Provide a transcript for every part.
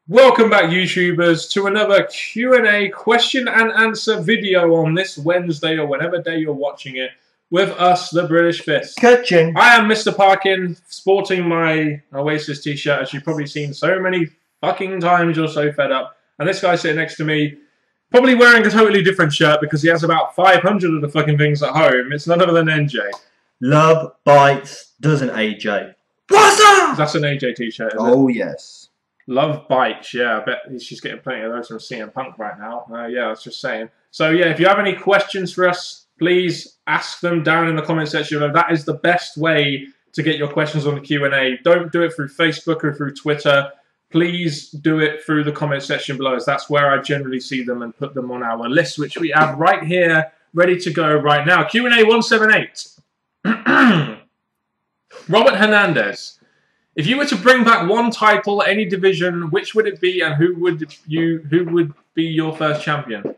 Welcome back, YouTubers, to another Q&A question and answer video on this Wednesday or whenever day you're watching it with us, the British Fist. Coaching. I am Mr. Parkin, sporting my Oasis t-shirt, as you've probably seen so many fucking times. You're so fed up. And this guy sitting next to me, probably wearing a totally different shirt because he has about 500 of the fucking things at home. It's none other than NJ. Love bites, doesn't AJ? What's up? That's an AJ t-shirt, isn't it? Oh, yes. Love bites, yeah. I bet she's getting plenty of those from CM Punk right now. Yeah, I was just saying. So, yeah, if you have any questions for us, please ask them down in the comment section below. That is the best way to get your questions on the Q&A. Don't do it through Facebook or through Twitter. Please do it through the comment section below, as that's where I generally see them and put them on our list, which we have right here, ready to go right now. Q&A 178. Robert Hernandez. If you were to bring back one title, any division, which would it be, and who would be your first champion?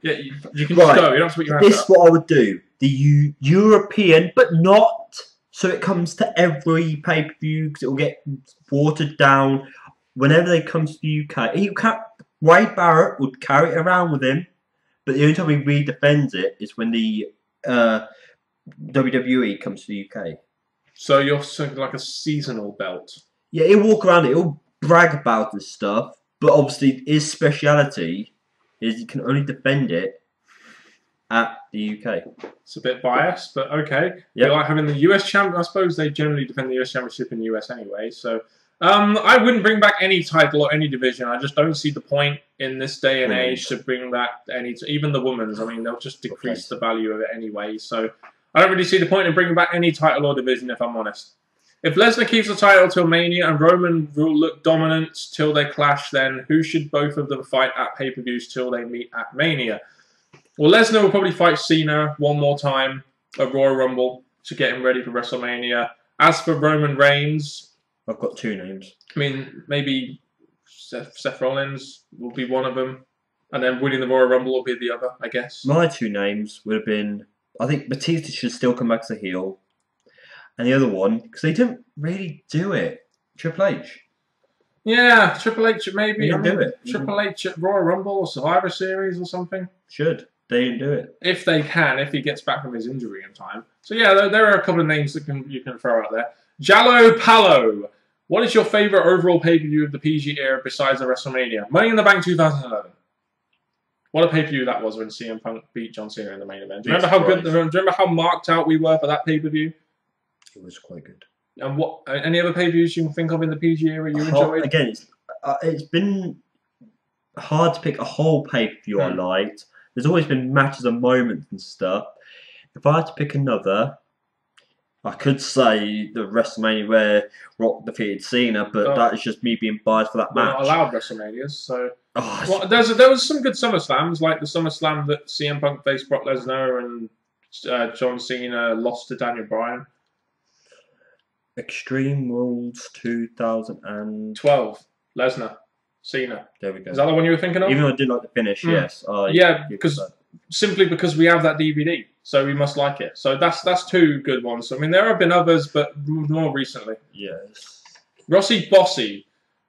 Yeah, you can just go. You don't have to put your hands up. This is what I would do. The European, but not so it comes to every pay-per-view, because it will get watered down whenever they come to the UK. Wade Barrett would carry it around with him, but the only time he redefends it is when the WWE comes to the UK. So you're something like a seasonal belt. Yeah, he'll walk around it, he'll brag about this stuff, but obviously his speciality is he can only defend it at the UK. It's a bit biased, but okay. Yep. You like having the US champion. I suppose they generally defend the US championship in the US anyway. So I wouldn't bring back any title or any division. I just don't see the point in this day and age to bring back even the women's. I mean, they'll just decrease the value of it anyway. So I don't really see the point in bringing back any title or division, if I'm honest. If Lesnar keeps the title till Mania and Roman will look dominant till they clash, then who should both of them fight at pay-per-views till they meet at Mania? Well, Lesnar will probably fight Cena one more time at Royal Rumble to get him ready for WrestleMania. As for Roman Reigns, I've got two names. I mean, maybe Seth Rollins will be one of them, and then winning the Royal Rumble will be the other, I guess. My two names would have been, I think Batista should still come back as a heel. And the other one, because they didn't really do it, Triple H. Yeah, Triple H maybe. They didn't do it. Triple H at Royal Rumble or Survivor Series or something. Should. They didn't do it. If they can, if he gets back from his injury in time. So yeah, there are a couple of names that you can throw out there. Jallo Palo. What is your favourite overall pay-per-view of the PG era besides the WrestleMania? Money in the Bank 2011. What a pay-per-view that was when CM Punk beat John Cena in the main event. Do you remember how good? Do you remember how marked out we were for that pay-per-view? It was quite good. And what? Any other pay-per-views you can think of in the PG era you enjoyed? Again, it's been hard to pick a whole pay-per-view I liked. There's always been matches and moments and stuff. If I had to pick another, I could say the WrestleMania where Rock defeated Cena, but that is just me being biased for that match. Not allowed WrestleManias, so. Well, there was some good SummerSlams, like the SummerSlam that CM Punk faced Brock Lesnar and John Cena lost to Daniel Bryan. Extreme Rules 2012. Lesnar, Cena. There we go. Is that the one you were thinking of? Even though I did like the finish, yes. Yeah, simply because we have that DVD, so we must like it. So that's two good ones. I mean, there have been others, but more recently. Yes. Rossi Bossy.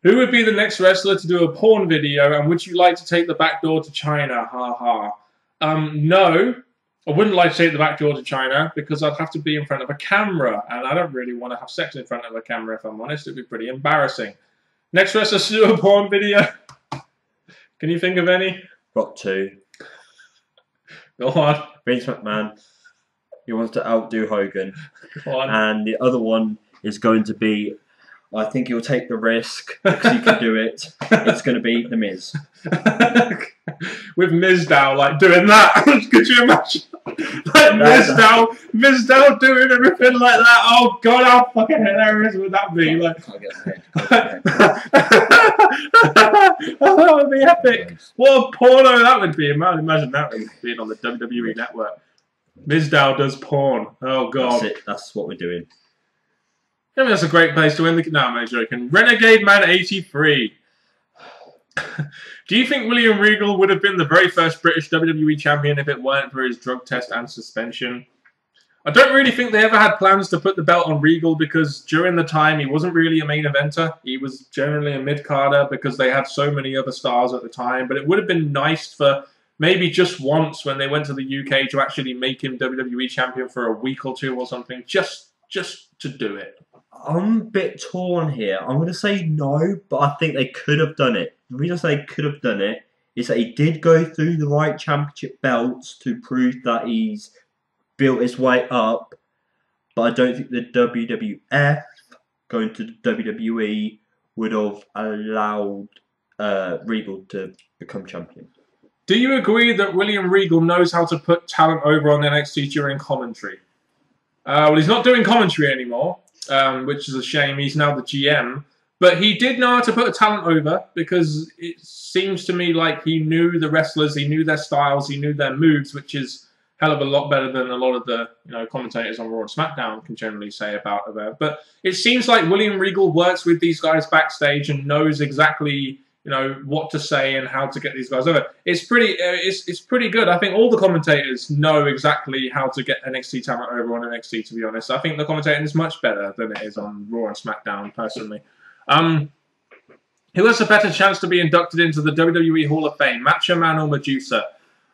Who would be the next wrestler to do a porn video, and would you like to take the back door to China? Ha ha. No, I wouldn't like to take the back door to China because I'd have to be in front of a camera, and I don't really want to have sex in front of a camera, if I'm honest. It'd be pretty embarrassing. Next wrestler to do a porn video. Can you think of any? Got two. Go on. Vince McMahon. He wants to outdo Hogan. Go on. And the other one is going to be, I think he'll take the risk because he can do it. It's going to be The Miz. With Mizdow, like, doing that. Could you imagine? Like, Mizdow doing everything like that. Oh, God, how fucking hilarious would that be? Like, that would be epic. What a porno that would be. Imagine that being on the WWE network. Mizdow does porn. Oh, God. That's it. That's what we're doing. I mean, that's a great place to end the... No, I'm joking. Renegade Man 83. Do you think William Regal would have been the very first British WWE champion if it weren't for his drug test and suspension? I don't really think they ever had plans to put the belt on Regal because during the time he wasn't really a main eventer. He was generally a mid-carder because they had so many other stars at the time. But it would have been nice for maybe just once when they went to the UK to actually make him WWE champion for a week or two or something, just to do it. I'm a bit torn here. I'm going to say no, but I think they could have done it. The reason I say they could have done it is that he did go through the right championship belts to prove that he's built his way up, but I don't think the WWF going to the WWE would have allowed Regal to become champion. Do you agree that William Regal knows how to put talent over on NXT during commentary? Well, he's not doing commentary anymore, which is a shame. He's now the GM. But he did know how to put a talent over because it seems to me like he knew the wrestlers, he knew their styles, he knew their moves, which is a hell of a lot better than a lot of the commentators on Raw and SmackDown can generally say about it. But it seems like William Regal works with these guys backstage and knows exactly what to say and how to get these guys over. It's pretty good. I think all the commentators know exactly how to get NXT talent over on NXT, to be honest. I think the commentating is much better than it is on Raw and SmackDown, personally. Who has a better chance to be inducted into the WWE Hall of Fame, Macho Man or Medusa?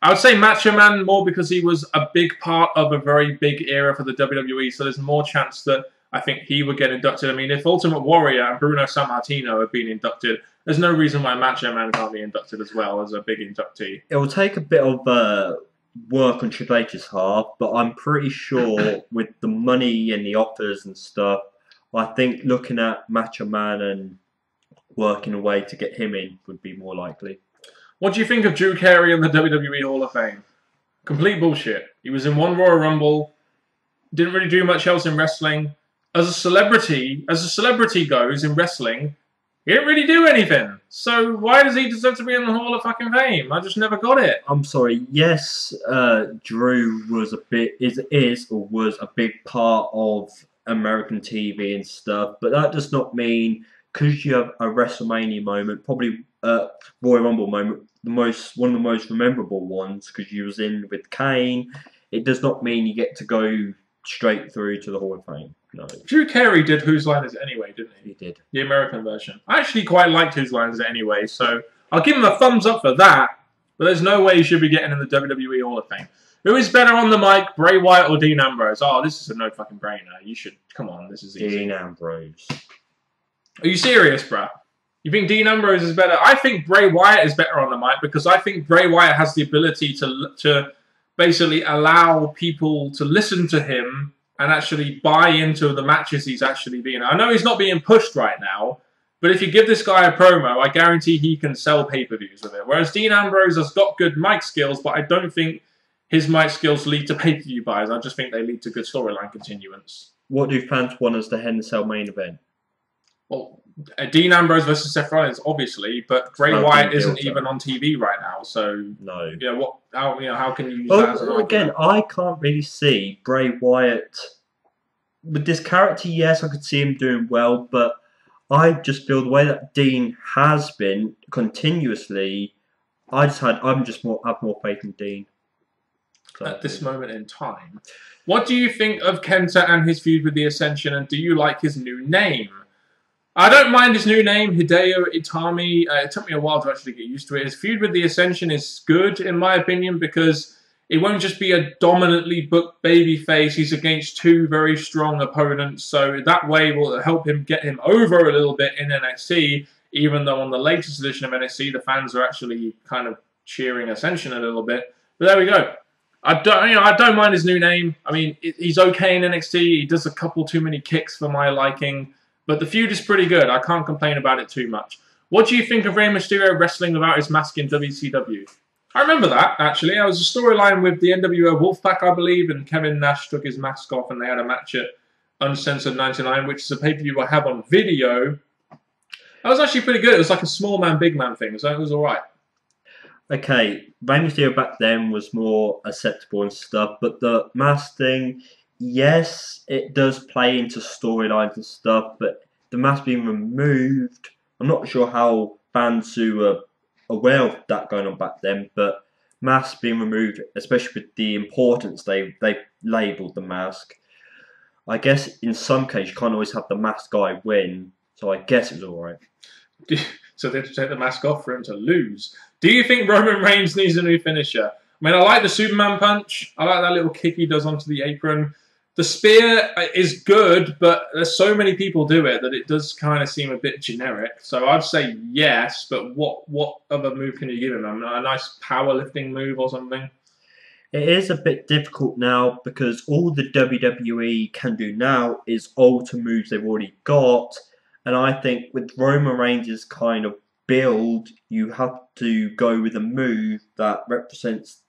I would say Macho Man more because he was a big part of a very big era for the WWE, so there's more chance that I think he would get inducted. I mean, if Ultimate Warrior and Bruno Sammartino have been inducted, there's no reason why Macho Man can't be inducted as well as a big inductee. It will take a bit of work on Triple H's half, but I'm pretty sure with the money and the offers and stuff, I think looking at Macho Man and working a way to get him in would be more likely. What do you think of Drew Carey in the WWE Hall of Fame? Complete bullshit. He was in one Royal Rumble, didn't really do much else in wrestling. As a celebrity goes in wrestling, he didn't really do anything. So why does he deserve to be in the Hall of fucking Fame? I just never got it. I'm sorry. Yes, Drew was was a big part of American TV and stuff, but that does not mean because you have a WrestleMania moment, probably Royal Rumble moment, one of the most memorable ones because you was in with Kane. It does not mean you get to go straight through to the Hall of Fame. No. Drew Carey did Whose Line Is It Anyway, didn't he? He did. The American version. I actually quite liked Whose Line Is It Anyway, so I'll give him a thumbs up for that, but there's no way he should be getting in the WWE Hall of Fame. Who is better on the mic, Bray Wyatt or Dean Ambrose? Oh, this is a no fucking brainer. You should, come on, this is easy. Dean Ambrose. Are you serious, bruh? You think Dean Ambrose is better? I think Bray Wyatt is better on the mic because I think Bray Wyatt has the ability to basically allow people to listen to him and actually buy into the matches he's actually being. I know he's not being pushed right now, but if you give this guy a promo, I guarantee he can sell pay-per-views with it. Whereas Dean Ambrose has got good mic skills, but I don't think his mic skills lead to pay-per-view buys. I just think they lead to good storyline continuance. What do fans want as the Hell in a Cell main event? Well, Dean Ambrose versus Seth Rollins, obviously, but Bray Wyatt isn't even on TV right now, so no. How can you use that as an argument? Again, I can't really see Bray Wyatt with this character. Yes, I could see him doing well, but I just feel the way that Dean has been continuously. I have more faith in Dean at this moment in time. What do you think of Kenta and his feud with the Ascension, and do you like his new name? I don't mind his new name, Hideo Itami. It took me a while to actually get used to it. His feud with the Ascension is good, in my opinion, because it won't just be a dominantly booked babyface. He's against two very strong opponents, so that way will help him get him over a little bit in NXT, even though on the latest edition of NXT, the fans are actually kind of cheering Ascension a little bit. But there we go. I don't mind his new name. I mean, he's okay in NXT. He does a couple too many kicks for my liking. But the feud is pretty good. I can't complain about it too much. What do you think of Rey Mysterio wrestling without his mask in WCW? I remember that, actually. There was a storyline with the NWO Wolfpack, I believe, and Kevin Nash took his mask off and they had a match at Uncensored 99, which is a pay-per-view I have on video. That was actually pretty good. It was like a small man, big man thing, so it was alright. Okay, Rey Mysterio back then was more acceptable and stuff, but the mask thing... Yes, it does play into storylines and stuff, but the mask being removed, I'm not sure how fans who are aware of that going on back then, but mask being removed, especially with the importance they labelled the mask. I guess in some cases you can't always have the mask guy win, so I guess it was alright. So they had to take the mask off for him to lose. Do you think Roman Reigns needs a new finisher? I mean, I like the Superman punch. I like that little kick he does onto the apron. The spear is good, but there's so many people do it that it does kind of seem a bit generic. So I'd say yes, but what other move can you give him? I mean, a nice powerlifting move or something? It is a bit difficult now because all the WWE can do now is alter moves they've already got. And I think with Roman Reigns' kind of build, you have to go with a move that represents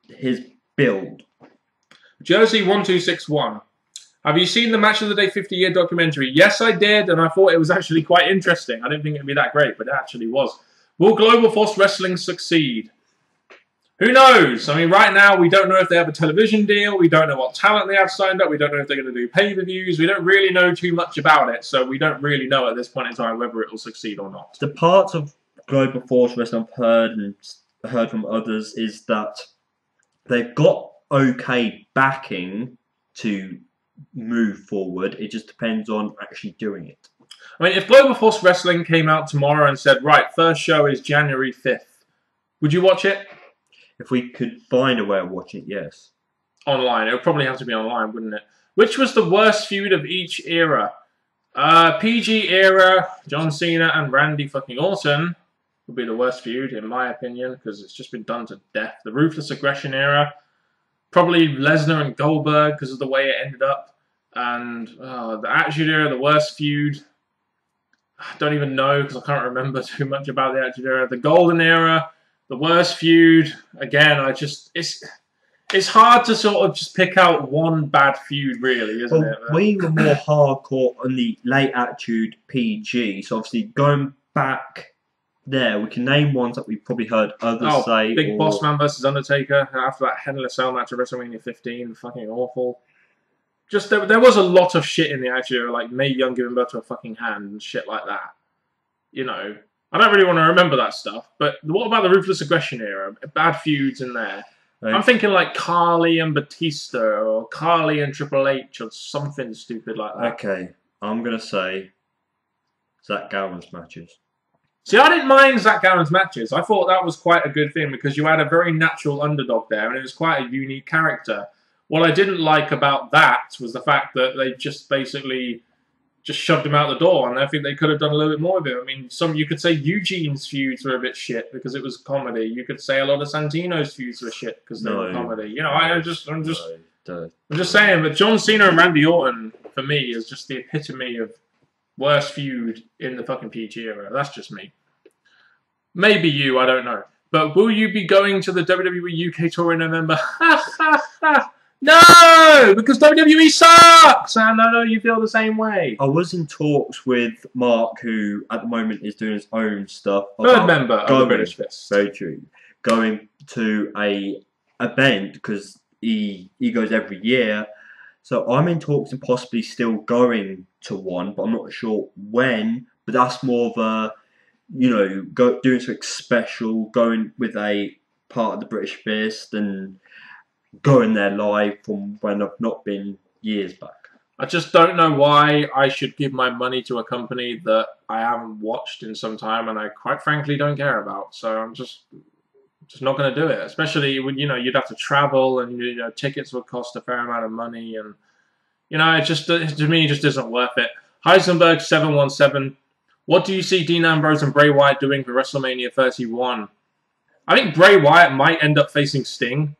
his build. Jersey1261. Have you seen the Match of the Day 50-year documentary? Yes, I did, and I thought it was actually quite interesting. I didn't think it would be that great, but it actually was. Will Global Force Wrestling succeed? Who knows? I mean, right now, we don't know if they have a television deal. We don't know what talent they have signed up. We don't know if they're going to do pay-per-views. We don't really know too much about it, so we don't really know at this point in time whether it will succeed or not. The parts of Global Force Wrestling I've heard from others is that they've got okay backing to move forward. It just depends on actually doing it. I mean, if Global Force Wrestling came out tomorrow and said, right, first show is January 5th, would you watch it? If we could find a way of watching it, yes. Online. It would probably have to be online, wouldn't it? Which was the worst feud of each era? PG era, John Cena and Randy fucking Orton would be the worst feud, in my opinion, because it's just been done to death. The Ruthless Aggression era, probably Lesnar and Goldberg because of the way it ended up. And the Attitude Era, the worst feud. I don't even know because I can't remember too much about the Attitude Era. The Golden Era, the worst feud. Again, it's hard to sort of just pick out one bad feud, really, isn't it? We were more hardcore on the late Attitude PG, so obviously going back there, we can name ones that we've probably heard others say. Big Boss Man versus Undertaker after that Hell in a Cell match at WrestleMania 15, fucking awful. Just there was a lot of shit in the Attitude Era, like Mae Young giving birth to a fucking hand and shit like that. You know, I don't really want to remember that stuff. But what about the Ruthless Aggression Era? Bad feuds in there. Right. I'm thinking like Carly and Batista or Carly and Triple H or something stupid like that. Okay, I'm gonna say Zach Gowen's matches. See, I didn't mind Zach Gowen's matches. I thought that was quite a good thing because you had a very natural underdog there and it was quite a unique character. What I didn't like about that was the fact that they just basically just shoved him out the door, and I think they could have done a little bit more with it. I mean, you could say Eugene's feuds were a bit shit because it was comedy. You could say a lot of Santino's feuds were shit because they were comedy. You know, I'm just saying. But John Cena and Randy Orton for me is just the epitome of worst feud in the fucking PG era. That's just me. Maybe you, I don't know. But will you be going to the WWE UK tour in November? Ha ha ha! No! Because WWE sucks! And I know you feel the same way. I was in talks with Mark, who at the moment is doing his own stuff. Third member of the British Fist. Very true. Going to a event, because he goes every year. So I'm in talks and possibly still going to one, but I'm not sure when. But that's more of a, you know, doing something special, going with a part of the British Fist and going there live from when I've not been years back. I just don't know why I should give my money to a company that I haven't watched in some time and I quite frankly don't care about. So I'm just not going to do it. Especially when, you know, you'd have to travel and, you know, tickets would cost a fair amount of money and, you know, it just, to me, it just isn't worth it. Heisenberg 717. What do you see Dean Ambrose and Bray Wyatt doing for WrestleMania 31? I think Bray Wyatt might end up facing Sting.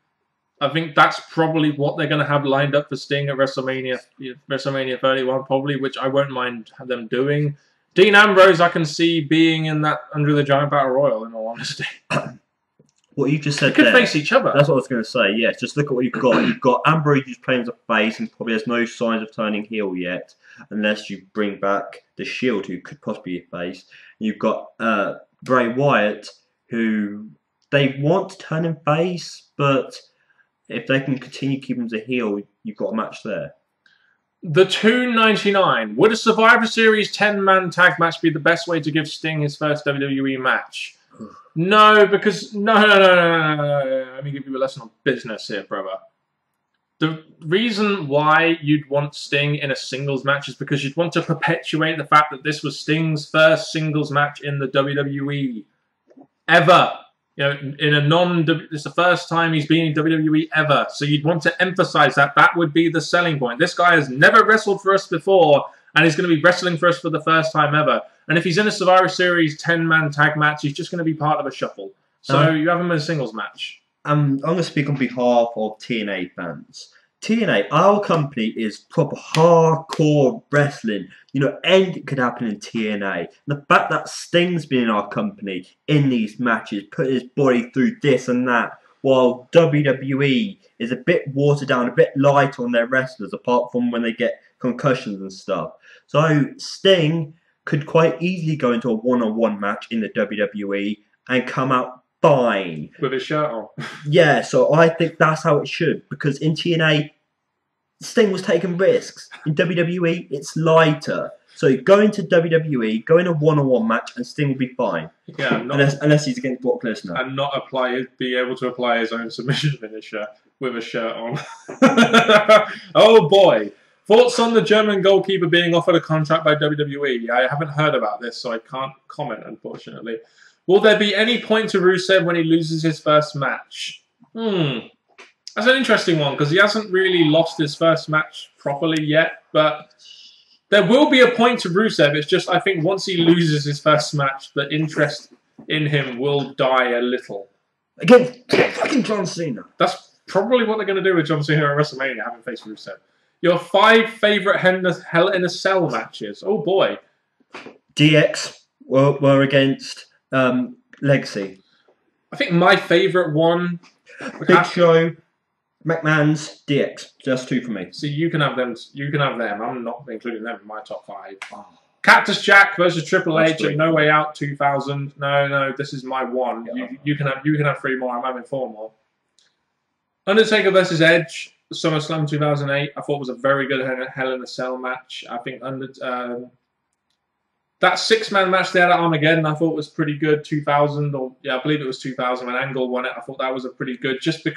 I think that's probably what they're going to have lined up for Sting at WrestleMania 31, probably, which I won't mind them doing. Dean Ambrose, I can see being in that Under the Giant Battle Royal, in all honesty. What you just said they could face each other. That's what I was going to say, yes. Just look at what you've got. You've got Ambrose who's playing as a face and probably has no signs of turning heel yet, unless you bring back the Shield, who could possibly be a face. You've got Bray Wyatt, who they want to turn him face, but if they can continue keeping him as a heel, you've got a match there. The 299. Would a Survivor Series 10-man tag match be the best way to give Sting his first WWE match? No, because no. Let me give you a lesson on business here, brother. The reason why you'd want Sting in a singles match is because you'd want to perpetuate the fact that this was Sting's first singles match in the WWE ever. You know, in a it's the first time he's been in WWE ever. So you'd want to emphasize that. That would be the selling point. This guy has never wrestled for us before, and he's going to be wrestling for us for the first time ever. And if he's in a Survivor Series 10-man tag match, he's just going to be part of a shuffle. So you have him in a singles match. I'm going to speak on behalf of TNA fans. TNA, our company, is proper hardcore wrestling. You know, anything could happen in TNA. The fact that Sting's been in our company in these matches, put his body through this and that, while WWE is a bit watered down, a bit lighter on their wrestlers, apart from when they get concussions and stuff. So Sting could quite easily go into a one-on-one match in the WWE and come out fine. With his shirt on. Yeah, so I think that's how it should. Because in TNA, Sting was taking risks. In WWE, it's lighter. So go into WWE, go in a one-on-one match, and Sting will be fine. Yeah, unless he's against Brock Lesnar. And not be able to apply his own submission finisher with a shirt on. Oh boy. Thoughts on the German goalkeeper being offered a contract by WWE? I haven't heard about this, so I can't comment, unfortunately. Will there be any point to Rusev when he loses his first match? That's an interesting one, because he hasn't really lost his first match properly yet, but there will be a point to Rusev. It's just, I think, once he loses his first match, the interest in him will die a little. Against fucking John Cena. That's probably what they're going to do with John Cena at WrestleMania, having faced Rusev. Your 5 favourite Hell in a Cell matches. Oh boy. DX were against Legacy. I think my favourite one... Big Show, McMahon's, DX. Just 2 for me. See, you can have them. You can have them. I'm not including them in my top 5. Oh. Cactus Jack versus Triple H at No Way Out 2000. No, this is my one. Yeah. You can have 3 more. I'm having 4 more. Undertaker versus Edge, SummerSlam 2008. I thought was a very good Hell in a Cell match. I think that 6-man match they had at Armageddon, I thought was pretty good. 2000, I believe it was 2000 when Angle won it. I thought that was a pretty good, just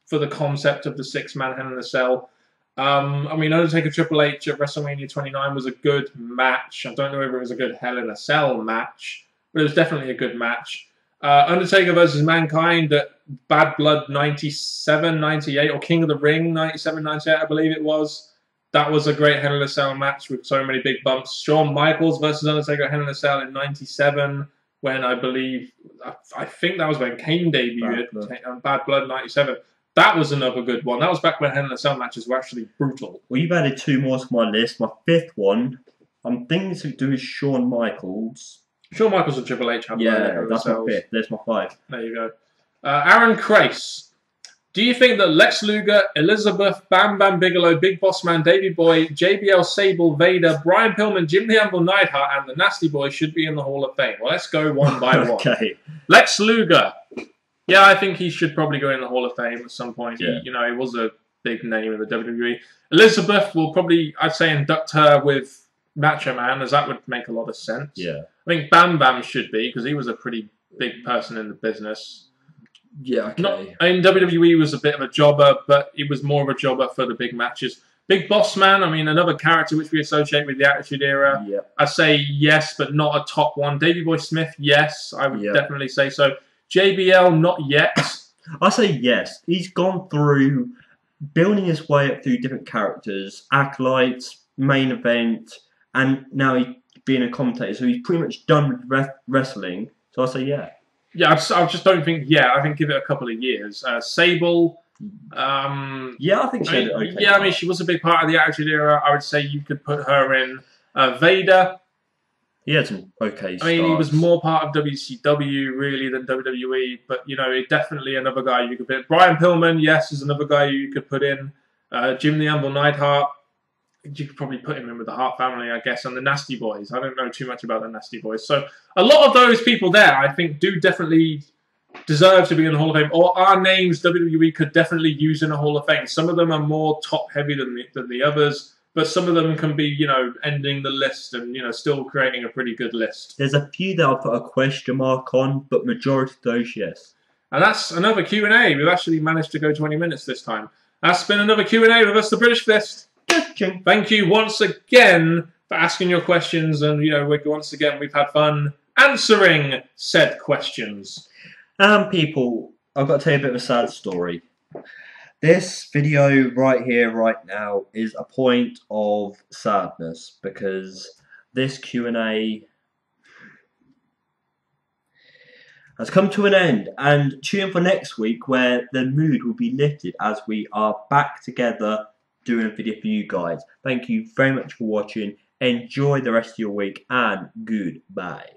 for the concept of the 6-man Hell in a Cell. I mean, Undertaker Triple H at WrestleMania 29 was a good match. I don't know if it was a good Hell in a Cell match, but it was definitely a good match. Undertaker versus Mankind at Bad Blood 97, 98, or King of the Ring 97, 98, I believe it was. That was a great Hell in a Cell match with so many big bumps. Shawn Michaels versus Undertaker at Hell in a Cell in 97, when I think that was when Kane debuted, Bad Blood 97. That was another good one. That was back when Hell in a Cell matches were actually brutal. Well, you've added 2 more to my list. My 5th one, I'm thinking to do is Shawn Michaels. Shawn Michaels and Triple H have that's my 5th. There's my 5. There you go. Aaron Crace. Do you think that Lex Luger, Elizabeth, Bam Bam Bigelow, Big Boss Man, Davey Boy, JBL Sable, Vader, Brian Pillman, Jim the Anvil Neidhart, and the Nasty Boy should be in the Hall of Fame? Well, let's go one by one. Okay. Lex Luger. Yeah, I think he should probably go in the Hall of Fame at some point. Yeah. He was a big name in the WWE. Elizabeth will probably, I'd say, induct her with Macho Man, as that would make a lot of sense. Yeah. I think Bam Bam should be, because he was a pretty big person in the business. Yeah, okay. WWE was a bit of a jobber, but he was more of a jobber for the big matches. Big Boss Man, I mean, another character which we associate with the Attitude Era. Yeah. I'd say yes, but not a top one. Davey Boy Smith, yes, I would definitely say so. JBL, not yet. I say yes. He's gone through building his way up through different characters, acolytes, main event, and now he's being a commentator. So he's pretty much done with wrestling. So I say yeah. Yeah, I just don't think. Yeah, I think give it a couple of years. Sable. Yeah, I think she. I mean, she was a big part of the Attitude Era. I would say you could put her in. Vader. He had some okay starts. I mean, he was more part of WCW really than WWE, but definitely another guy you could put in. Brian Pillman, yes, is another guy you could put in. Jim the Anvil Neidhart. You could probably put him in with the Hart family, I guess, and the Nasty Boys. I don't know too much about the Nasty Boys. So a lot of those people there, I think, do definitely deserve to be in the Hall of Fame, or are names WWE could definitely use in the Hall of Fame. Some of them are more top-heavy than the others, but some of them can be, you know, ending the list and, you know, still creating a pretty good list. There's a few that I'll put a question mark on, but majority of those, yes. And that's another Q&A. We've actually managed to go 20 minutes this time. That's been another Q&A with us, the British Fist. Thank you once again for asking your questions, and, you know, once again, we've had fun answering said questions. People, I've got to tell you a bit of a sad story. This video right here, right now, is a point of sadness because this Q&A has come to an end, and tune in for next week where the mood will be lifted as we are back together doing a video for you guys. Thank you very much for watching. Enjoy the rest of your week, and goodbye.